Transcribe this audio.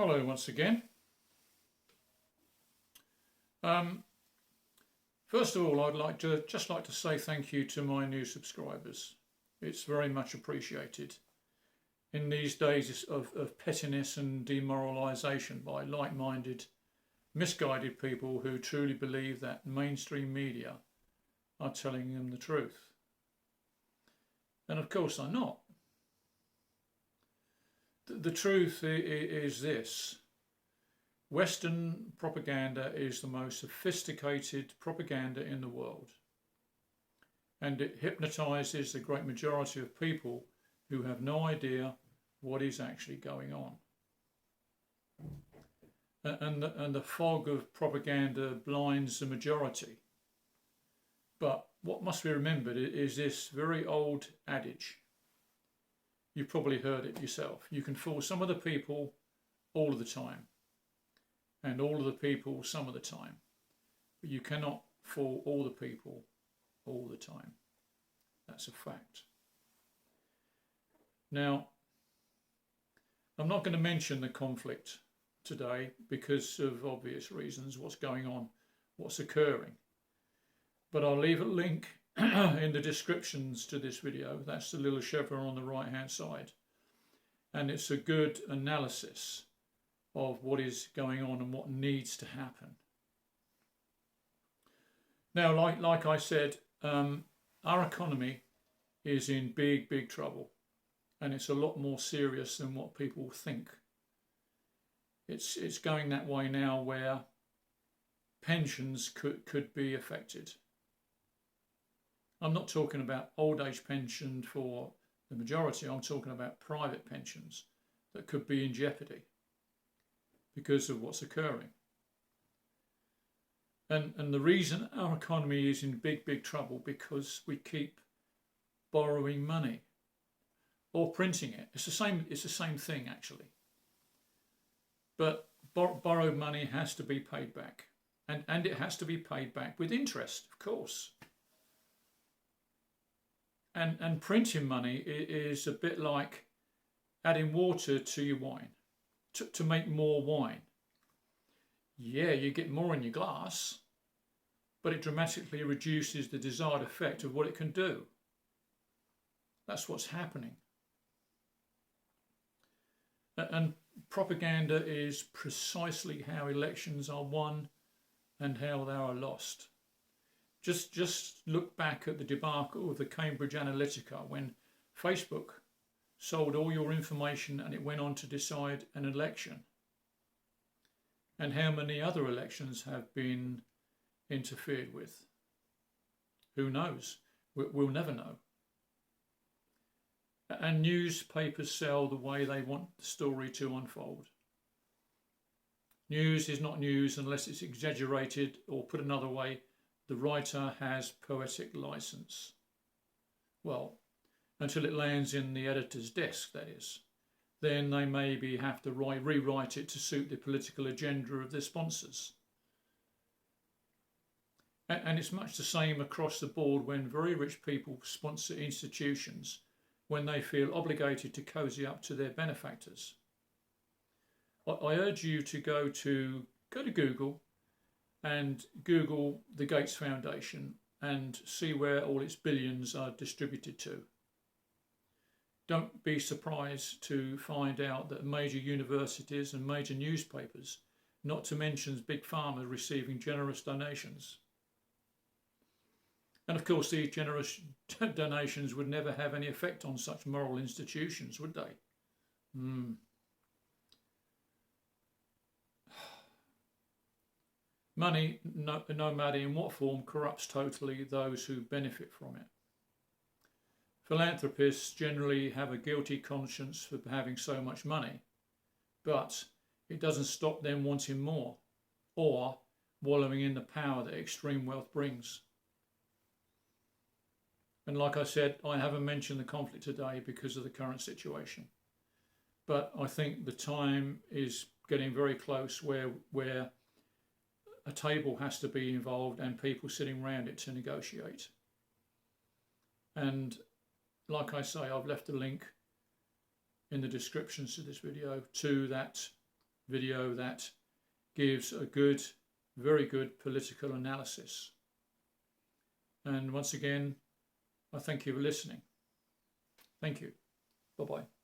Hello once again. First of all, I'd just like to say thank you to my new subscribers. It's very much appreciated. In these days of pettiness and demoralisation by like-minded, misguided people who truly believe that mainstream media are telling them the truth. And of course they're not. The truth is this: Western propaganda is the most sophisticated propaganda in the world, and it hypnotises the great majority of people who have no idea what is actually going on. And the fog of propaganda blinds the majority. But what must be remembered is this very old adage. You've probably heard it yourself. You can fool some of the people all of the time, and all of the people some of the time, but you cannot fool all the people all the time. That's a fact. Now, I'm not going to mention the conflict today because of obvious reasons, what's going on, what's occurring, but I'll leave a link in the descriptions to this video. That's the little chevron on the right hand side, and it's a good analysis of what is going on and what needs to happen. Now, like I said, our economy is in big trouble, and it's a lot more serious than what people think. It's going that way now where pensions could be affected. I'm not talking about old age pension for the majority. I'm talking about private pensions that could be in jeopardy because of what's occurring. And the reason our economy is in big trouble because we keep borrowing money or printing it. It's the same thing actually. But borrowed money has to be paid back, and it has to be paid back with interest, of course. And printing money is a bit like adding water to your wine to make more wine. Yeah, you get more in your glass, but it dramatically reduces the desired effect of what it can do. That's what's happening. And propaganda is precisely how elections are won and how they are lost. Just look back at the debacle of the Cambridge Analytica when Facebook sold all your information and it went on to decide an election. And how many other elections have been interfered with? Who knows? We'll never know. And newspapers sell the way they want the story to unfold. News is not news unless it's exaggerated, or put another way, the writer has poetic license. Well, until it lands in the editor's desk, that is. Then they maybe have to rewrite it to suit the political agenda of their sponsors. And it's much the same across the board when very rich people sponsor institutions when they feel obligated to cozy up to their benefactors. I urge you to go to Google and Google the Gates Foundation and see where all its billions are distributed to. Don't be surprised to find out that major universities and major newspapers, not to mention Big Pharma, receiving generous donations. And of course, these generous donations would never have any effect on such moral institutions, would they? Money, no matter in what form, corrupts totally those who benefit from it. Philanthropists generally have a guilty conscience for having so much money, but it doesn't stop them wanting more or wallowing in the power that extreme wealth brings. And like I said, I haven't mentioned the conflict today because of the current situation. But I think the time is getting very close where a table has to be involved and people sitting around it to negotiate. And like I say, I've left a link in the descriptions to this video to that video that gives a good, very good political analysis. And once again, I thank you for listening. Thank you. Bye-bye.